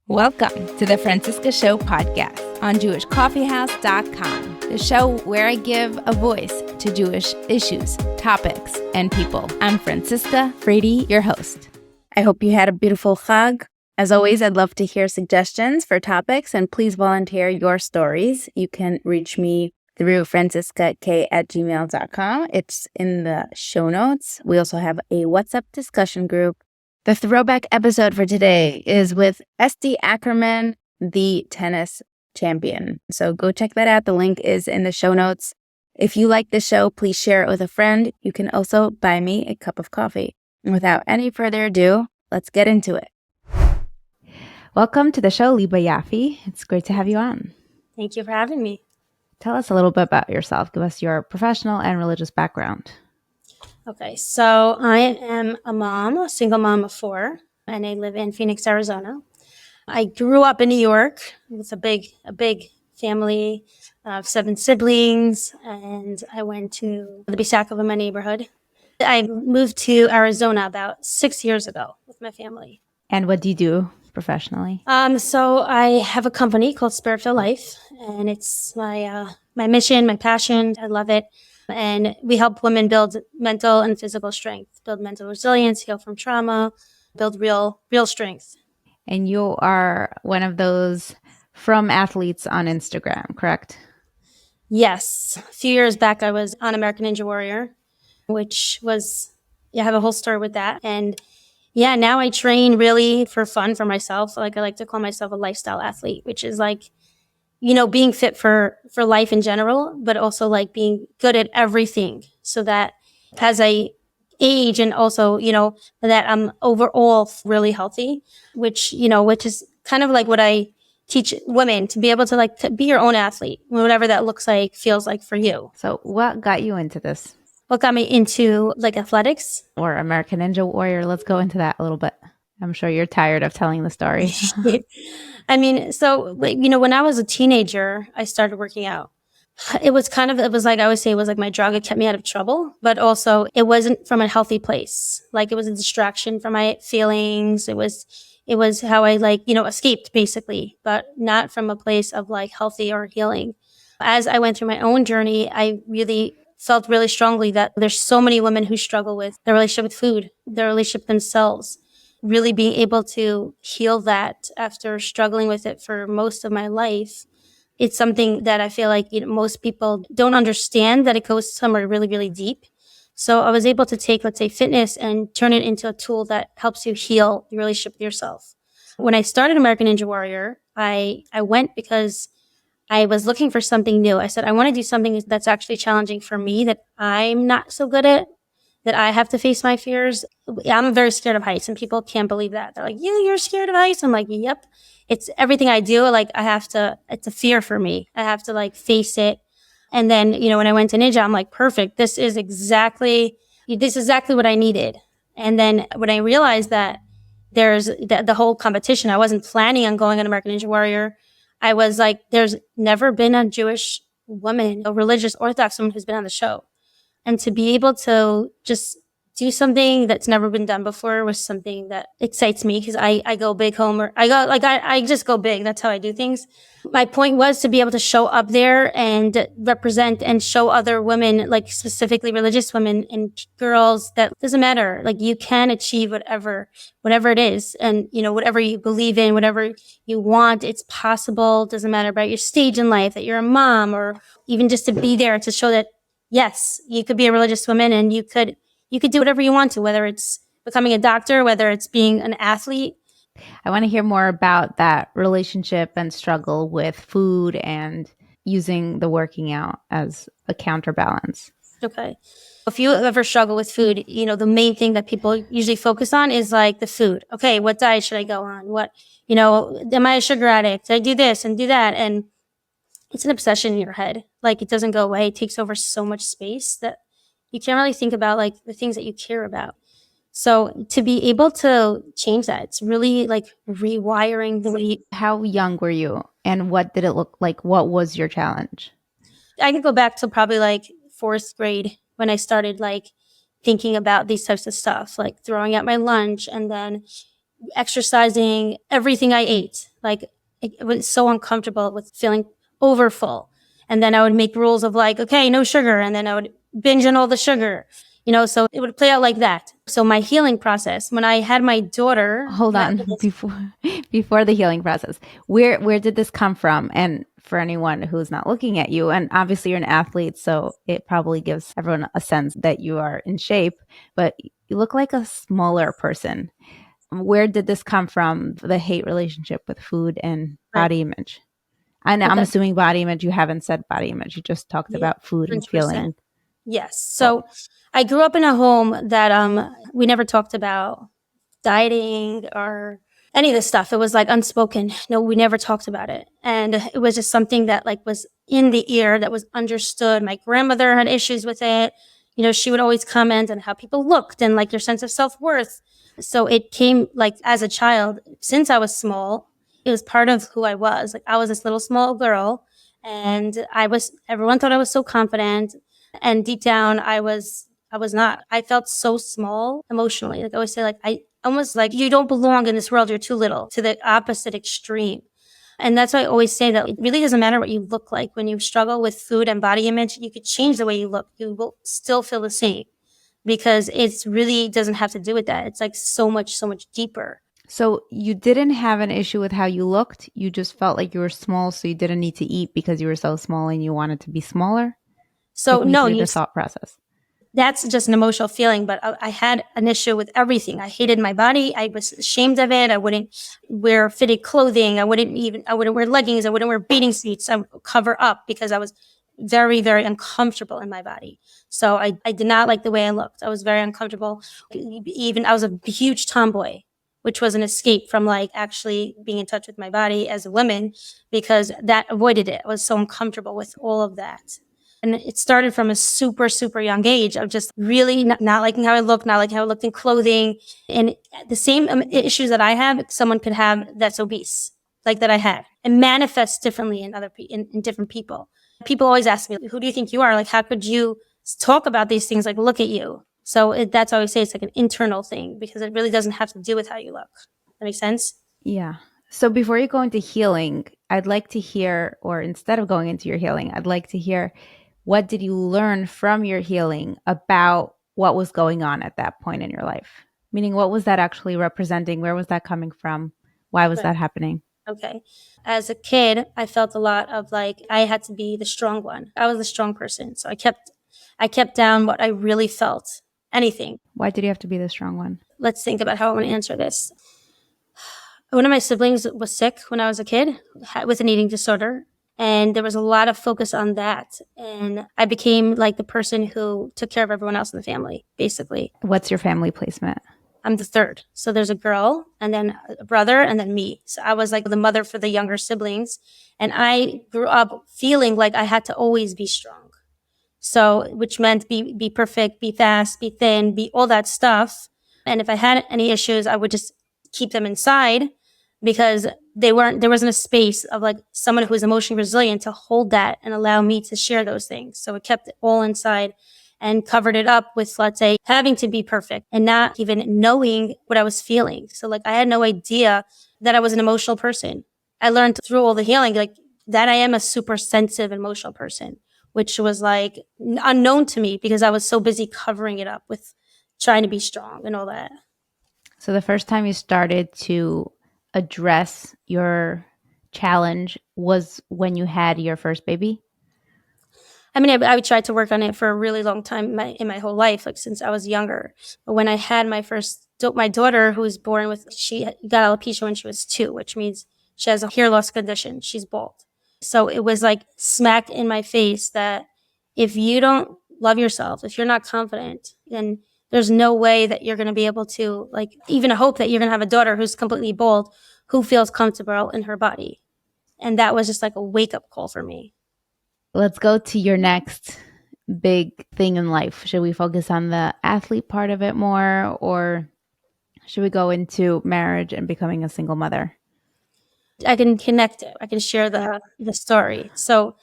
Welcome to the Franciska Show podcast on JewishCoffeehouse.com, the show where I give a voice to Jewish issues, topics, and people. I'm Franciska Frady, your host. I hope you had a beautiful Chag. As always, I'd love to hear suggestions for topics, and please volunteer your stories. You can reach me through franciskak@gmail.com. It's in the show notes. We also have a WhatsApp discussion group. The throwback episode for today is with Estee Ackerman, the tennis champion. So go check that out. The link is in the show notes. If you like the show, please share it with a friend. You can also buy me a cup of coffee. And without any further ado, let's get into it. Welcome to the show, Liba Yoffe. It's great to have you on. Thank you for having me. Tell us a little bit about yourself. Give us your professional and religious background. Okay, so I am a single mom of 4, and I live in Phoenix, Arizona. I grew up in New York with a big family of 7 siblings, and I went to the Estee Ackerman, my neighborhood. I moved to Arizona about 6 years ago with my family. And what do you do professionally? So I have a company called Spirit-Filled Life, and it's my mission, my passion. I love it. And we help women build mental and physical strength, build mental resilience, heal from trauma, build real strength. And you are one of those from athletes on Instagram, correct? Yes. A few years back, I was on American Ninja Warrior, which was, I have a whole story with that. And now I train really for fun for myself. Like I like to call myself a lifestyle athlete, which is like, being fit for life in general, but also like being good at everything so that as I age and also, that I'm overall really healthy, which is kind of like what I teach women to be able to to be your own athlete, whatever that looks like, feels like for you. So what got you into this? What got me into athletics? Or American Ninja Warrior? Let's go into that a little bit. I'm sure you're tired of telling the story. I mean, so, when I was a teenager, I started working out. It was like, I always say it was like my drug. It kept me out of trouble, but also it wasn't from a healthy place. Like it was a distraction from my feelings. It was how I escaped basically, but not from a place of healthy or healing. As I went through my own journey, I really felt really strongly that there's so many women who struggle with their relationship with food, their relationship with themselves. Really being able to heal that after struggling with it for most of my life. It's something that I feel like most people don't understand, that it goes somewhere really, really deep. So I was able to take, let's say, fitness and turn it into a tool that helps you heal your relationship with yourself. When I started American Ninja Warrior, I went because I was looking for something new. I said, I want to do something that's actually challenging for me, that I'm not so good at, that I have to face my fears. I'm very scared of heights, and people can't believe that. They're like, you're scared of heights? I'm like, yep. It's everything I do. It's a fear for me. I have to face it. And then, when I went to Ninja, I'm like, perfect. This is exactly what I needed. And then when I realized that there's the whole competition, I wasn't planning on going on American Ninja Warrior. I was like, there's never been a Jewish woman, a religious Orthodox woman who's been on the show. And to be able to just do something that's never been done before was something that excites me, because I go big home, or I just go big. That's how I do things. My point was to be able to show up there and represent and show other women, specifically religious women and girls, that doesn't matter. You can achieve whatever it is. And, whatever you believe in, whatever you want, it's possible. Doesn't matter about your stage in life, that you're a mom, or even just to be there to show that, yes, you could be a religious woman, and you could do whatever you want to, whether it's becoming a doctor, whether it's being an athlete. I want to hear more about that relationship and struggle with food and using the working out as a counterbalance. Okay. If you ever struggle with food, the main thing that people usually focus on is the food. Okay, what diet should I go on? What, am I a sugar addict? Did I do this and do that? And it's an obsession in your head. It doesn't go away. It takes over so much space that you can't really think about the things that you care about. So to be able to change that, it's really rewiring the way. How young were you, and what did it look like? What was your challenge? I could go back to probably 4th grade when I started thinking about these types of stuff, throwing out my lunch, and then exercising, everything I ate. Like it was so uncomfortable with feeling overfull. And then I would make rules of like, okay, no sugar. And then I would binge on all the sugar, so it would play out like that. So my healing process, when I had my daughter. Hold on, before the healing process, where did this come from? And for anyone who's not looking at you, and obviously you're an athlete, so it probably gives everyone a sense that you are in shape, but you look like a smaller person. Where did this come from, the hate relationship with food and body image? And I'm assuming body image, you haven't said body image. You just talked about food 100%. And feeling. Yes. So I grew up in a home that we never talked about dieting or any of this stuff. It was like unspoken. No, we never talked about it. And it was just something that like was in the ear, that was understood. My grandmother had issues with it. She would always comment on how people looked and like your sense of self-worth. So it came like as a child, since I was small, it was part of who I was. Like I was this little small girl and everyone thought I was so confident. And deep down, I was not. I felt so small emotionally. Like I always say, like I almost like you don't belong in this world. You're too little, to the opposite extreme. And that's why I always say that it really doesn't matter what you look like. When you struggle with food and body image, you could change the way you look. You will still feel the same because it really doesn't have to do with that. It's like so much deeper. So you didn't have an issue with how you looked. You just felt like you were small, so you didn't need to eat because you were so small and you wanted to be smaller? So no, the thought process. That's just an emotional feeling, but I had an issue with everything. I hated my body. I was ashamed of it. I wouldn't wear fitted clothing. I wouldn't wear leggings. I wouldn't wear bathing suits. I would cover up because I was very, very uncomfortable in my body. So I did not like the way I looked. I was very uncomfortable. Even I was a huge tomboy, which was an escape from like actually being in touch with my body as a woman, because that avoided it. I was so uncomfortable with all of that. And it started from a super, super young age of just really not liking how I looked, not liking how I looked in clothing. And the same issues that I have, someone could have that's obese, like that I had. It manifests differently in different people. People always ask me, who do you think you are? Like, how could you talk about these things? Like, look at you. So that's how I say it's like an internal thing, because it really doesn't have to do with how you look. That makes sense? Yeah. So before you go into healing, I'd like to hear, or instead of going into your healing, I'd like to hear, what did you learn from your healing about what was going on at that point in your life? Meaning, what was that actually representing? Where was that coming from? Why was that happening? Okay. As a kid, I felt a lot of like, I had to be the strong one. I was the strong person. So I kept down what I really felt. Anything. Why did you have to be the strong one? Let's think about how I want to answer this. One of my siblings was sick when I was a kid with an eating disorder. And there was a lot of focus on that. And I became like the person who took care of everyone else in the family, basically. What's your family placement? I'm the third. So there's a girl and then a brother and then me. So I was like the mother for the younger siblings. And I grew up feeling like I had to always be strong. So, which meant be perfect, be fast, be thin, be all that stuff. And if I had any issues, I would just keep them inside, because there wasn't a space of like someone who's emotionally resilient to hold that and allow me to share those things. So it kept it all inside and covered it up with, let's say, having to be perfect and not even knowing what I was feeling. So like I had no idea that I was an emotional person. I learned through all the healing, like that I am a super sensitive, emotional person, which was like unknown to me because I was so busy covering it up with trying to be strong and all that. So the first time you started to address your challenge was when you had your first baby? I mean, I tried to work on it for a really long time in my whole life, like since I was younger. But when I had my daughter, who was born with, she got alopecia when she was 2, which means she has a hair loss condition. She's bald. So it was like smacked in my face that if you don't love yourself, if you're not confident, then there's no way that you're going to be able to like even hope that you're going to have a daughter who's completely bald, who feels comfortable in her body. And that was just like a wake up call for me. Let's go to your next big thing in life. Should we focus on the athlete part of it more, or should we go into marriage and becoming a single mother? I can connect it. I can share the story. So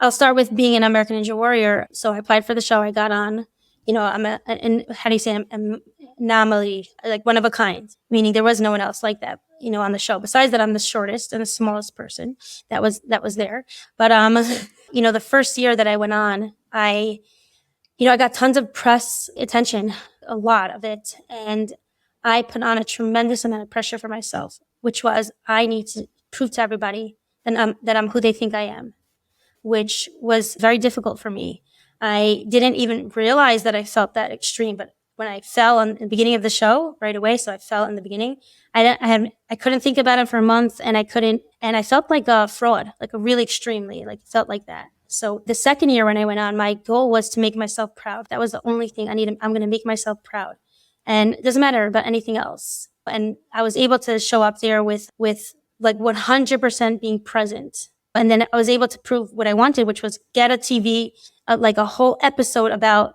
I'll start with being an American Ninja Warrior. So I applied for the show. I got on. I'm an anomaly, like one of a kind, meaning there was no one else like that, on the show. Besides that, I'm the shortest and the smallest person that was there. But the first year that I went on, I got tons of press attention, a lot of it, and I put on a tremendous amount of pressure for myself, which was I need to prove to everybody that I'm who they think I am, which was very difficult for me. I didn't even realize that I felt that extreme, but when I fell in the beginning of the show right away, so I fell in the beginning, I couldn't think about it for a month, and I felt like a fraud, like a really extremely, like felt like that. So the second year when I went on, my goal was to make myself proud. That was the only thing I needed. I'm going to make myself proud, and it doesn't matter about anything else. And I was able to show up there with like 100% being present. And then I was able to prove what I wanted, which was get a TV, like a whole episode about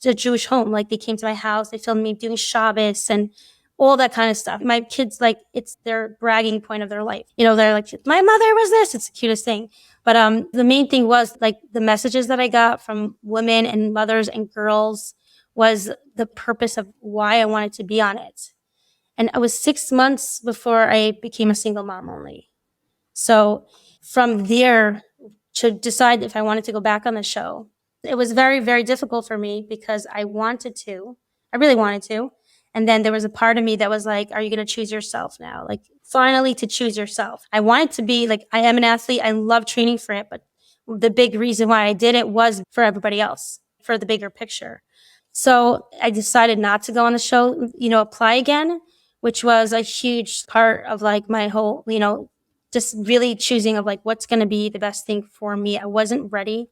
the Jewish home. Like they came to my house, they filmed me doing Shabbos and all that kind of stuff. My kids, like, it's their bragging point of their life. They're like, my mother was this. It's the cutest thing. But the main thing was like the messages that I got from women and mothers and girls was the purpose of why I wanted to be on it. And I was 6 months before I became a single mom only. So from there to decide if I wanted to go back on the show, it was very, very difficult for me because I really wanted to. And then there was a part of me that was like, are you going to choose yourself now? Like finally to choose yourself. I wanted to be like, I am an athlete. I love training for it. But the big reason why I did it was for everybody else, for the bigger picture. So I decided not to go on the show, apply again, which was a huge part of like my whole, just really choosing of like what's going to be the best thing for me. I wasn't ready.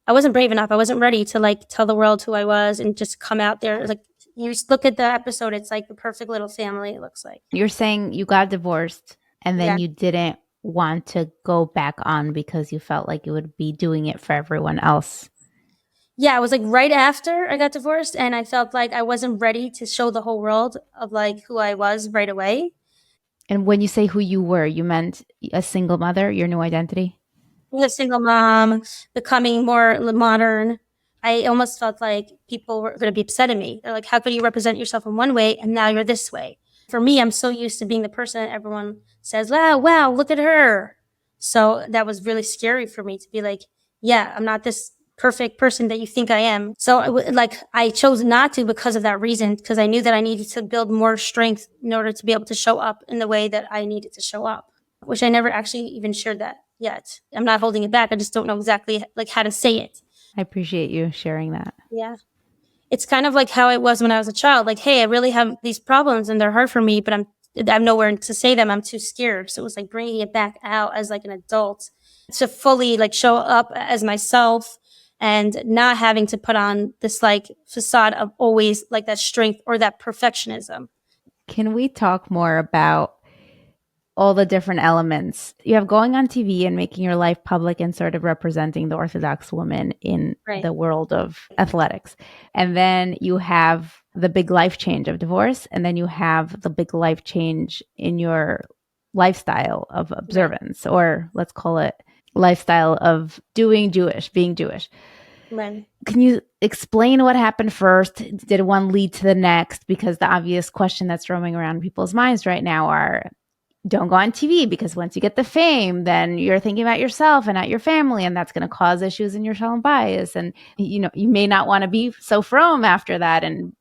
I wasn't brave enough. I wasn't ready to like tell the world who I was and just come out there. Like you just look at the episode, it's like the perfect little family, it looks like. You're saying you got divorced and then you didn't want to go back on because you felt like you would be doing it for everyone else. Yeah, it was like right after I got divorced and I felt like I wasn't ready to show the whole world of like who I was right away. And when you say who you were, you meant a single mother, your new identity? A single mom, becoming more modern. I almost felt like people were going to be upset at me. They're like, how could you represent yourself in one way and now you're this way? For me, I'm so used to being the person that everyone says, wow, look at her. So that was really scary for me to be like, yeah, I'm not this perfect person that you think I am. So I chose not to because of that reason, because I knew that I needed to build more strength in order to be able to show up in the way that I needed to show up, which I never actually even shared that yet. I'm not holding it back. I just don't know exactly like how to say it. I appreciate you sharing that. Yeah. It's kind of like how it was when I was a child. Like, hey, I really have these problems and they're hard for me, but I'm nowhere to say them. I'm too scared. So it was like bringing it back out as like an adult to fully like show up as myself and not having to put on this like facade of always like that strength or that perfectionism. Can we talk more about all the different elements you have going on TV and making your life public and sort of representing the Orthodox woman in the world of athletics? And then you have the big life change of divorce. And then you have the big life change in your lifestyle of observance, or let's call it lifestyle of being Jewish. Right. Can you explain what happened first? Did one lead to the next? Because the obvious question that's roaming around people's minds right now are, don't go on TV because once you get the fame, then you're thinking about yourself and not your family. And that's going to cause issues in your shalom bias. And, you may not want to be so fromm after that. And,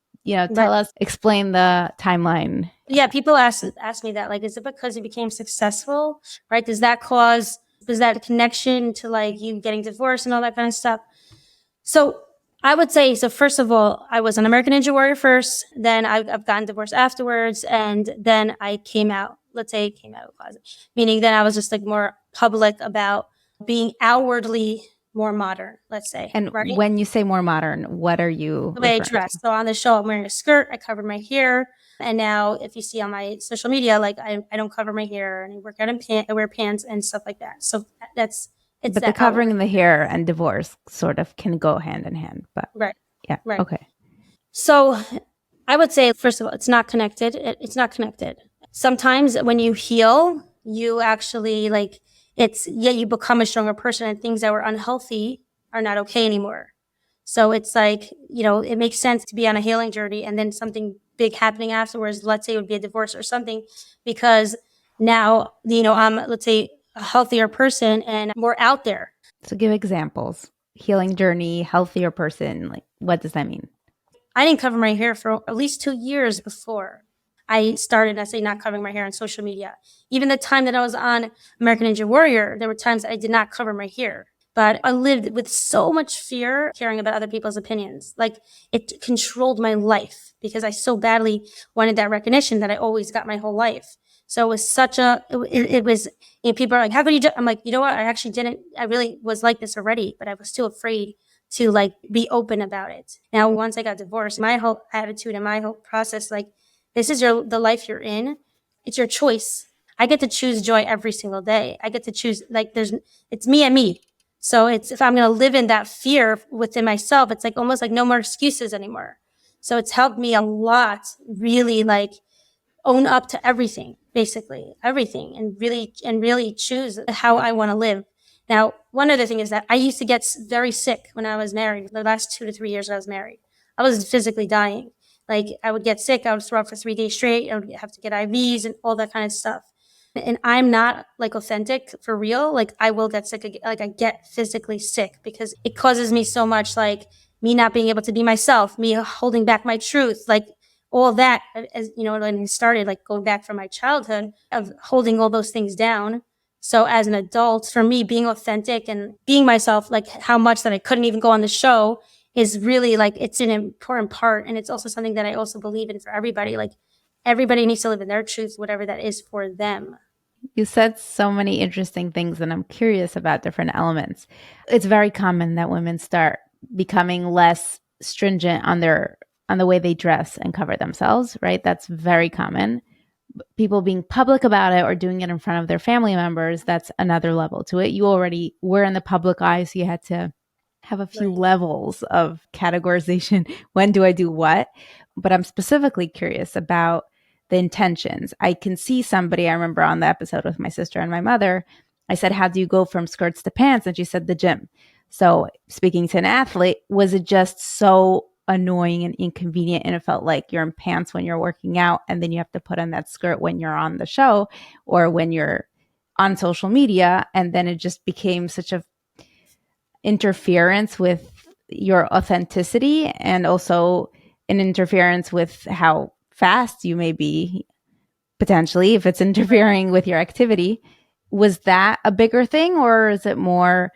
explain the timeline. Yeah. People ask me that, like, is it because you became successful? Right. Does that connection to like you getting divorced and all that kind of stuff? So I would say, first of all, I was an American Ninja Warrior first, then I've gotten divorced afterwards, and then I came out of the closet, meaning then I was just like more public about being outwardly more modern, let's say. And when you say more modern, what are you the way I dress? So on the show, I'm wearing a skirt, I covered my hair, and now if you see on my social media, like I don't cover my hair, and I work out I wear pants and stuff like that. So but the covering in the hair and divorce sort of can go hand in hand. But right. Yeah. Right. Okay. So I would say, first of all, it's not connected. It's not connected. Sometimes when you heal, you actually you become a stronger person, and things that were unhealthy are not okay anymore. So it's like, it makes sense to be on a healing journey and then something big happening afterwards. Let's say it would be a divorce or something, because now, I'm, let's say, a healthier person and more out there. So give examples. Healing journey, healthier person. Like, what does that mean? I didn't cover my hair for at least 2 years before I started, I say, not covering my hair on social media. Even the time that I was on American Ninja Warrior, there were times I did not cover my hair. But I lived with so much fear, caring about other people's opinions. Like, it controlled my life because I so badly wanted that recognition that I always got my whole life. So it was it was, people are like, how could you do? I'm like, you know what? I actually didn't, I really was like this already, but I was too afraid to like be open about it. Now, once I got divorced, my whole attitude and my whole process, like, this is the life you're in. It's your choice. I get to choose joy every single day. I get to choose, like, it's me and me. So if I'm going to live in that fear within myself, it's like almost like no more excuses anymore. So it's helped me a lot, really, like, own up to everything, basically everything, and really choose how I want to live. Now, one other thing is that I used to get very sick when I was married. The last 2 to 3 years I was married, I was physically dying. Like, I would get sick, I would throw up for 3 days straight, I would have to get IVs and all that kind of stuff. And I'm not like authentic for real. Like, I will get sick, like I get physically sick because it causes me so much, like me not being able to be myself, me holding back my truth, like all that, as when it started, like going back from my childhood of holding all those things down. So as an adult, for me, being authentic and being myself, like how much that I couldn't even go on the show, is really like, it's an important part. And it's also something that I also believe in for everybody. Like, everybody needs to live in their truth, whatever that is for them. You said so many interesting things, and I'm curious about different elements. It's very common that women start becoming less stringent on the way they dress and cover themselves, right? That's very common. People being public about it or doing it in front of their family members, that's another level to it. You already were in the public eye, so you had to have a few levels of categorization. When do I do what? But I'm specifically curious about the intentions. I can see somebody, I remember on the episode with my sister and my mother, I said, how do you go from skirts to pants? And she said, the gym. So speaking to an athlete, was it just so annoying and inconvenient, and it felt like you're in pants when you're working out, and then you have to put on that skirt when you're on the show or when you're on social media, and then it just became such a interference with your authenticity, and also an interference with how fast you may be, potentially, if it's interfering with your activity. Was that a bigger thing, or is it more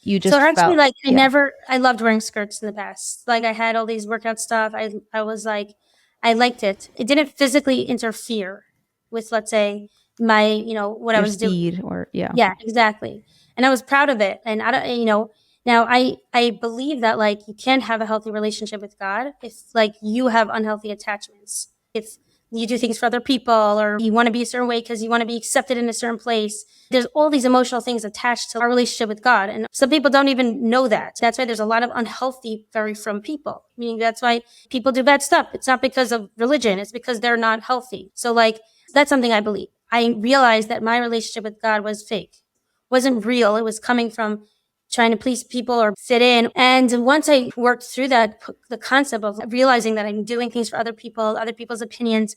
you just So actually, felt, like, I loved wearing skirts in the past. Like, I had all these workout stuff. I was like, I liked it. It didn't physically interfere with, let's say, my, what I your was doing. speed, or Yeah, exactly. And I was proud of it. And I don't, now I believe that, like, you can't have a healthy relationship with God if, like, you have unhealthy attachments. If you do things for other people, or you want to be a certain way because you want to be accepted in a certain place. There's all these emotional things attached to our relationship with God. And some people don't even know that. That's why there's a lot of unhealthy, very from people. Meaning that's why people do bad stuff. It's not because of religion. It's because they're not healthy. So, like, that's something I believe. I realized that my relationship with God was fake, wasn't real. It was coming from trying to please people or fit in. And once I worked through that, the concept of realizing that I'm doing things for other people, other people's opinions,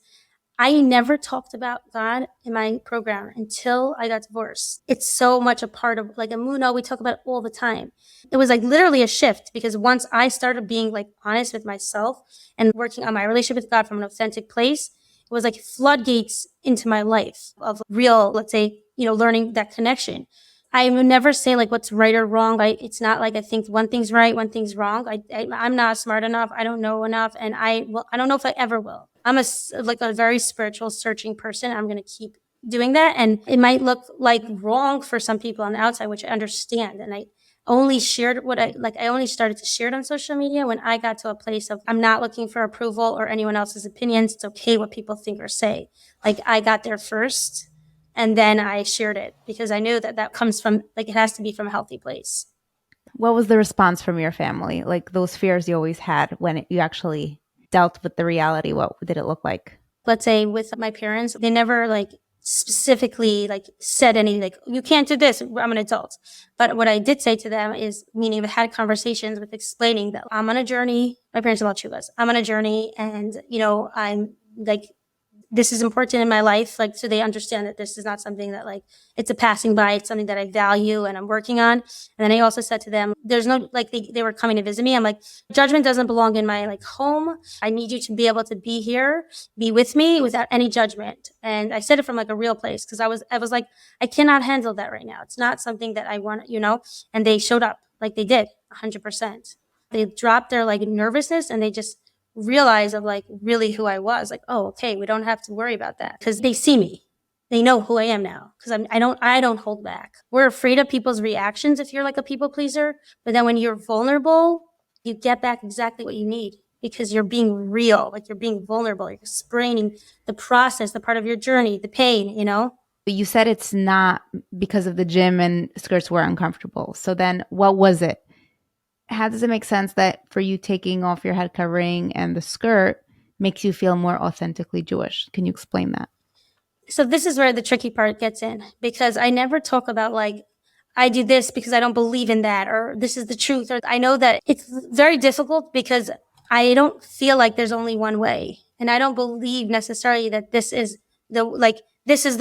I never talked about God in my program until I got divorced. It's so much a part of, like, Emunah, we talk about it all the time. It was like literally a shift, because once I started being, like, honest with myself and working on my relationship with God from an authentic place, it was like floodgates into my life of real, let's say, learning that connection. I would never say, like, what's right or wrong. It's not like I think one thing's right, one thing's wrong. I'm not smart enough. I don't know enough. And I don't know if I ever will. I'm a very spiritual searching person. I'm going to keep doing that. And it might look like wrong for some people on the outside, which I understand. And I only shared I only started to share it on social media when I got to a place of, I'm not looking for approval or anyone else's opinions. It's okay what people think or say. Like, I got there first, and then I shared it because I knew that comes from, like, it has to be from a healthy place. what was the response from your family? Like, those fears you always had, when you actually dealt with the reality, what did it look like? Let's say with my parents, they never, like, specifically like said any, like, you can't do this, I'm an adult. But what I did say to them is, meaning I had conversations with explaining that I'm on a journey. My parents are all chuvas. I'm on a journey, and, I'm like, this is important in my life, like, so they understand that this is not something that, like, it's a passing by, it's something that I value and I'm working on. And then I also said to them, there's no, like, they were coming to visit me, I'm like, judgment doesn't belong in my, like, home. I need you to be able to be here, be with me without any judgment. And I said it from, like, a real place, because I was like, I cannot handle that right now. It's not something that I want, and they showed up, like, they did 100%. They dropped their, like, nervousness, and they just realize of, like, really who I was. Like, oh, okay, we don't have to worry about that, because they see me. They know who I am now, because I don't hold back. We're afraid of people's reactions if you're like a people pleaser, but then when you're vulnerable, you get back exactly what you need, because you're being real, like, you're being vulnerable, you're explaining the process, the part of your journey, the pain. You said it's not because of the gym and skirts were uncomfortable. So then what was it? How does it make sense that for you taking off your head covering and the skirt makes you feel more authentically Jewish? Can you explain that? So this is where the tricky part gets in, because I never talk about, like, I do this because I don't believe in that, or this is the truth. Or I know that it's very difficult because I don't feel like there's only one way. And I don't believe necessarily that this is the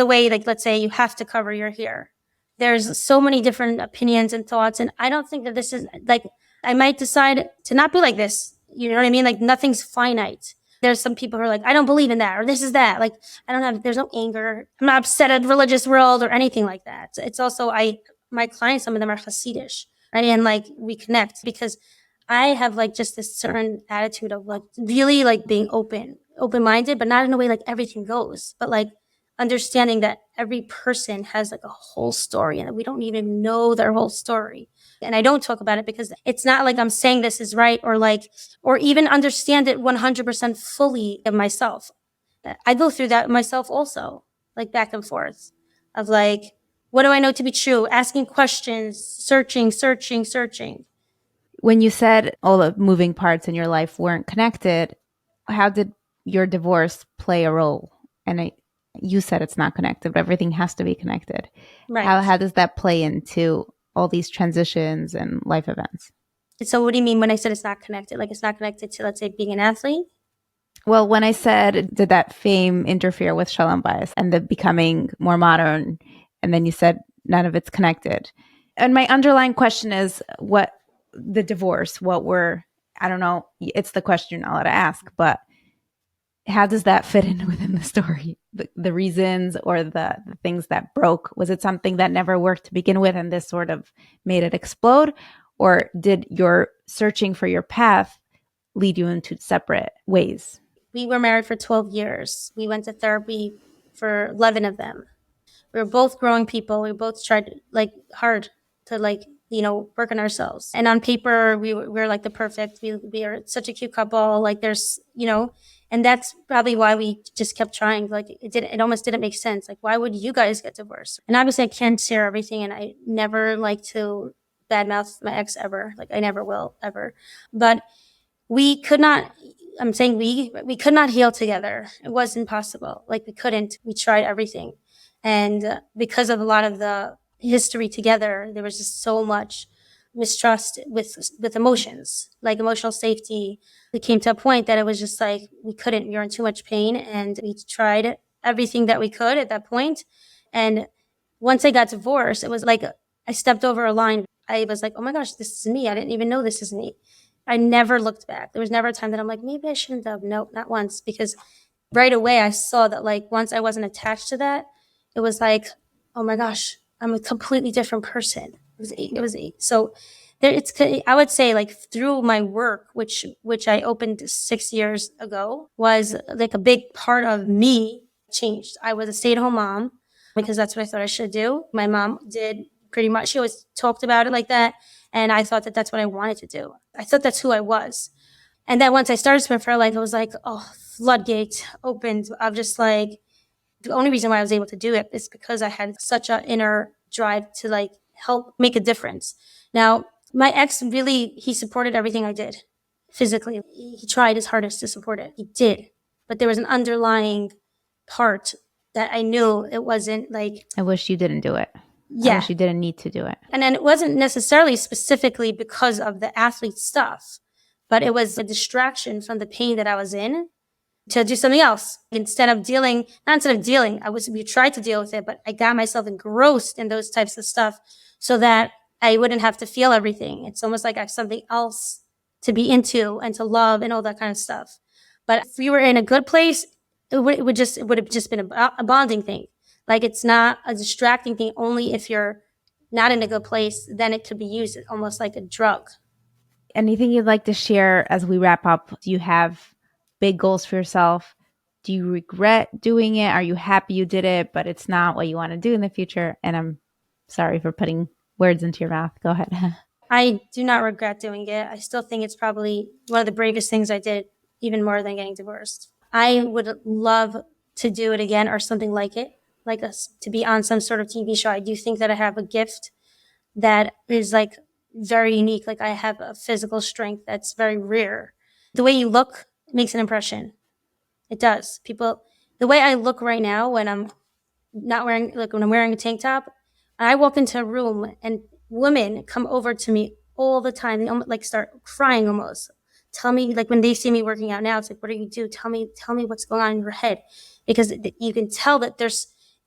way, like, let's say you have to cover your hair. There's so many different opinions and thoughts. And I don't think that this is, like, I might decide to not be like this. You know what I mean? Like, nothing's finite. There's some people who are like, I don't believe in that, or this is that. Like, there's no anger. I'm not upset at the religious world or anything like that. It's also, my clients, some of them are Hasidish, right? And, like, we connect because I have, like, just this certain attitude of, like, really, like, being open-minded, but not in a way like everything goes, but, like, understanding that every person has, like, a whole story and that we don't even know their whole story. And I don't talk about it because it's not like I'm saying this is right, or even understand it 100% fully of myself. I go through that myself also, like, back and forth of, like, what do I know to be true? Asking questions, searching. When you said all the moving parts in your life weren't connected, how did your divorce play a role? And you said it's not connected, but everything has to be connected. Right. How does that play into all these transitions and life events? So what do you mean when I said it's not connected? Like, it's not connected to, let's say, being an athlete? Well, when I said, did that fame interfere with Shalom Bias and the becoming more modern? And then you said none of it's connected. And my underlying question is what the divorce, I don't know, it's the question I'll let to ask, but how does that fit in within the story? The reasons or the things that broke? Was it something that never worked to begin with and this sort of made it explode? Or did your searching for your path lead you into separate ways? We were married for 12 years. We went to therapy for 11 of them. We were both growing people. We both tried, like, hard to, like, work on ourselves. And on paper, we were like the perfect, we are such a cute couple. Like, there's, and that's probably why we just kept trying. Like, it almost didn't make sense. Like, why would you guys get divorced? And obviously I can't share everything, and I never like to badmouth my ex ever. Like, I never will ever. But we could not, I'm saying we could not heal together. It wasn't possible. Like, we couldn't. We tried everything. And because of a lot of the history together, there was just so much mistrust with emotions, like emotional safety. It came to a point that it was just like, we were in too much pain, and we tried everything that we could at that point. And once I got divorced, it was like I stepped over a line. I was like, oh my gosh, this is me. I didn't even know this is me. I never looked back. There was never a time that I'm like, maybe I shouldn't have. Nope, not once. Because right away I saw that, like, once I wasn't attached to that, it was like, oh my gosh, I'm a completely different person. So there, I would say, like, through my work, which I opened 6 years ago, was like a big part of me changed. I was a stay-at-home mom because that's what I thought I should do. My mom did pretty much. She always talked about it like that. And I thought that that's what I wanted to do. I thought that's who I was. And then once I started Spin for Life, it was like, oh, floodgate opened. I'm just like, the only reason why I was able to do it is because I had such an inner drive to, like, help make a difference. Now, my ex really, he supported everything I did physically. He tried his hardest to support it. He did. But there was an underlying part that I knew it wasn't like, I wish you didn't do it. I yeah. wish you didn't need to do it. And then it wasn't necessarily specifically because of the athlete stuff, but it was a distraction from the pain that I was in to do something else. We tried to deal with it, but I got myself engrossed in those types of stuff so that I wouldn't have to feel everything. It's almost like I have something else to be into and to love and all that kind of stuff. But if we were in a good place, it would have just been a bonding thing. Like, it's not a distracting thing. Only if you're not in a good place, then it could be used almost like a drug. Anything you'd like to share as we wrap up? Do you have big goals for yourself? Do you regret doing it? Are you happy you did it, but it's not what you want to do in the future? And I'm sorry for putting words into your mouth. Go ahead. I do not regret doing it. I still think it's probably one of the bravest things I did, even more than getting divorced. I would love to do it again or something like it, like us to be on some sort of TV show. I do think that I have a gift that is like very unique. Like, I have a physical strength that's very rare. The way you look makes an impression. It does. People, the way I look right now when I'm not wearing, like when I'm wearing a tank top, I walk into a room and women come over to me all the time. They almost like start crying almost. Tell me, like when they see me working out now, it's like, what do you do? Tell me what's going on in your head. Because you can tell that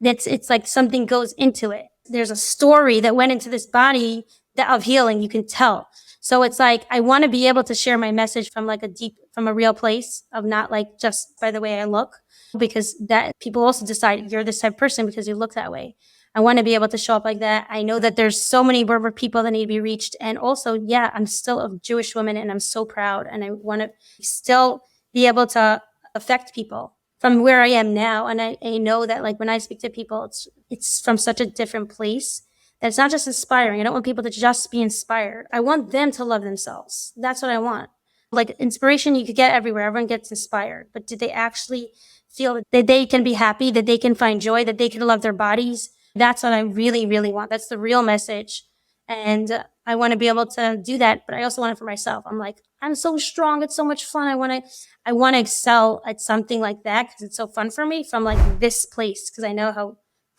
it's like something goes into it. There's a story that went into this body of healing, you can tell. So it's like, I want to be able to share my message from a real place of not like just by the way I look, because that people also decide you're this type of person because you look that way. I want to be able to show up like that. I know that there's so many Berber people that need to be reached. And also, yeah, I'm still a Jewish woman and I'm so proud. And I want to still be able to affect people from where I am now. And I know that like when I speak to people, it's from such a different place. And it's not just inspiring. I don't want people to just be inspired. I want them to love themselves. That's what I want. Like, inspiration you could get everywhere. Everyone gets inspired. But did they actually feel that they can be happy, that they can find joy, that they can love their bodies? That's what I really, really want. That's the real message. And I want to be able to do that, but I also want it for myself. I'm like, I'm so strong. It's so much fun. I want to excel at something like that because it's so fun for me from like this place, because I know how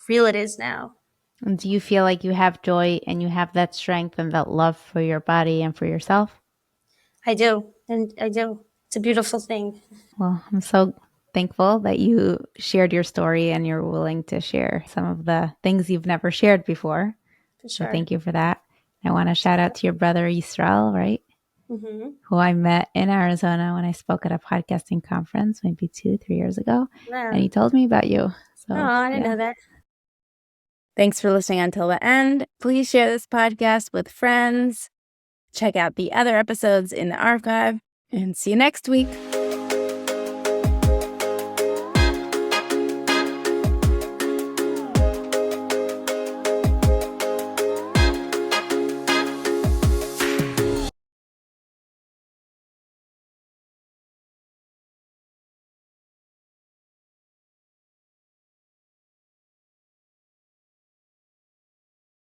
real it is now. And do you feel like you have joy and you have that strength and that love for your body and for yourself? I do. And I do. It's a beautiful thing. Well, I'm so thankful that you shared your story and you're willing to share some of the things you've never shared before. For sure. So thank you for that. I want to shout out to your brother, Israel, right? Mm-hmm. Who I met in Arizona when I spoke at a podcasting conference maybe 2-3 years ago. Wow. And he told me about you. So, I didn't know that. Thanks for listening until the end. Please share this podcast with friends. Check out the other episodes in the archive and see you next week.